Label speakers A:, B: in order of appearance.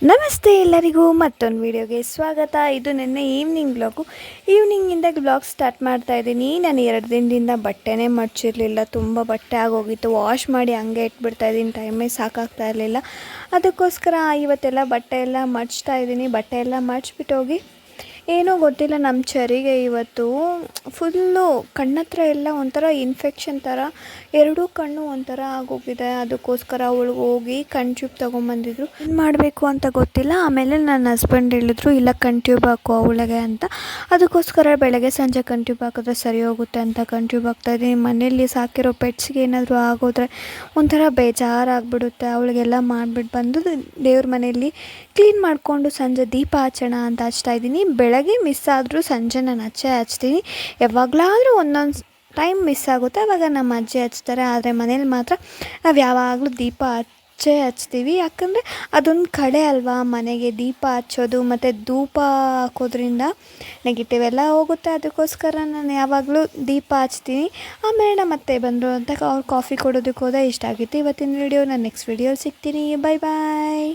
A: ನಮಸ್ತೆ ಎಲ್ಲರಿಗೂ ಮತ್ತೊಂದು ವಿಡಿಯೋಗೆ ಸ್ವಾಗತ. ಇದು ನಿನ್ನೆ ಈವ್ನಿಂಗ್ ಬ್ಲಾಗು. ಈವ್ನಿಂಗಿಂದ ಬ್ಲಾಗ್ ಸ್ಟಾರ್ಟ್ ಮಾಡ್ತಾ ಇದ್ದೀನಿ. ನಾನು 2 ದಿನದಿಂದ ಬಟ್ಟೆನೇ ಮಡಚಿರಲಿಲ್ಲ. ತುಂಬ ಬಟ್ಟೆ ಆಗೋಗಿತ್ತು. ವಾಶ್ ಮಾಡಿ ಹಂಗೆ ಇಟ್ಬಿಡ್ತಾ ಇದ್ದೀನಿ. ಟೈಮೇ ಸಾಕಾಗ್ತಾ ಇರಲಿಲ್ಲ. ಅದಕ್ಕೋಸ್ಕರ ಇವತ್ತೆಲ್ಲ ಬಟ್ಟೆ ಎಲ್ಲ ಮಡಚ್ತಾ ಇದ್ದೀನಿ. ಬಟ್ಟೆ ಎಲ್ಲ ಮಡಚ್ಬಿಟ್ಟು ಹೋಗಿ ಏನೋ ಗೊತ್ತಿಲ್ಲ, ನಮ್ಮ ಚರಿಗೆ ಇವತ್ತು ಫುಲ್ಲು ಕಣ್ಣತ್ರ ಎಲ್ಲ ಒಂಥರ ಇನ್ಫೆಕ್ಷನ್ ಥರ, ಎರಡೂ ಕಣ್ಣು ಒಂಥರ ಆಗೋಗಿದೆ. ಅದಕ್ಕೋಸ್ಕರ ಅವಳಿಗೆ ಹೋಗಿ ಕಣ್ ಟ್ಯೂಬ್ ತೊಗೊಂಬಂದಿದ್ರು. ಏನು ಮಾಡಬೇಕು ಅಂತ ಗೊತ್ತಿಲ್ಲ. ಆಮೇಲೆ ನನ್ನ ಹಸ್ಬೆಂಡ್ ಹೇಳಿದ್ರು ಇಲ್ಲ ಕಣ್ ಟ್ಯೂಬ್ ಹಾಕೋ ಅವಳಿಗೆ ಅಂತ. ಅದಕ್ಕೋಸ್ಕರ ಬೆಳಗ್ಗೆ ಸಂಜೆ ಕಣ್ ಟ್ಯೂಬ್ ಹಾಕಿದ್ರೆ ಸರಿ ಹೋಗುತ್ತೆ ಅಂತ ಕಣ್ ಟ್ಯೂಬ್ ಹಾಕ್ತಾಯಿದ್ದೀನಿ. ಮನೇಲಿ ಸಾಕಿರೋ ಪೆಟ್ಸ್ಗೆ ಏನಾದರೂ ಆಗೋದ್ರೆ ಒಂಥರ ಬೇಜಾರಾಗ್ಬಿಡುತ್ತೆ. ಅವಳಿಗೆಲ್ಲ ಮಾಡಿಬಿಟ್ಟು ಬಂದು ದೇವ್ರ ಮನೆಯಲ್ಲಿ ಕ್ಲೀನ್ ಮಾಡಿಕೊಂಡು ಸಂಜೆ ದೀಪ ಹಚ್ಚೋಣ ಅಂತ ಹಚ್ತಾಯಿದ್ದೀನಿ. ಬೆಳಗ್ಗೆ ಮಿಸ್ ಆದರೂ ಸಂಜೆ ನಾನು ಹಚ್ತೀನಿ. ಯಾವಾಗಲಾದರೂ ಒಂದೊಂದು ಟೈಮ್ ಮಿಸ್ ಆಗುತ್ತೆ, ಆವಾಗ ನಮ್ಮ ಅಜ್ಜಿ ಹಚ್ತಾರೆ. ಆದರೆ ಮನೇಲಿ ಮಾತ್ರ ನಾವು ಯಾವಾಗಲೂ ದೀಪ ಹಚ್ತೀವಿ. ಯಾಕಂದರೆ ಅದೊಂದು ಕಡೆ ಅಲ್ವಾ ಮನೆಗೆ ದೀಪ ಹಚ್ಚೋದು, ಮತ್ತು ಧೂಪ ಹಾಕೋದ್ರಿಂದ ನೆಗೆಟಿವ್ ಎಲ್ಲ ಹೋಗುತ್ತೆ. ಅದಕ್ಕೋಸ್ಕರ ನಾನು ಯಾವಾಗಲೂ ದೀಪ ಹಚ್ತೀನಿ. ಆಮೇಲೆ ಮತ್ತೆ ಬಂದರು ಅಂತ ಅವ್ರು ಕಾಫಿ ಕೊಡೋದಕ್ಕೆ ಹೋದ. ಇಷ್ಟ ಆಗಿತ್ತು ಇವತ್ತಿನ ವಿಡಿಯೋ. ನಾನು ನೆಕ್ಸ್ಟ್ ವಿಡಿಯೋ ಸಿಗ್ತೀನಿ. ಬಾಯ್ ಬಾಯ್.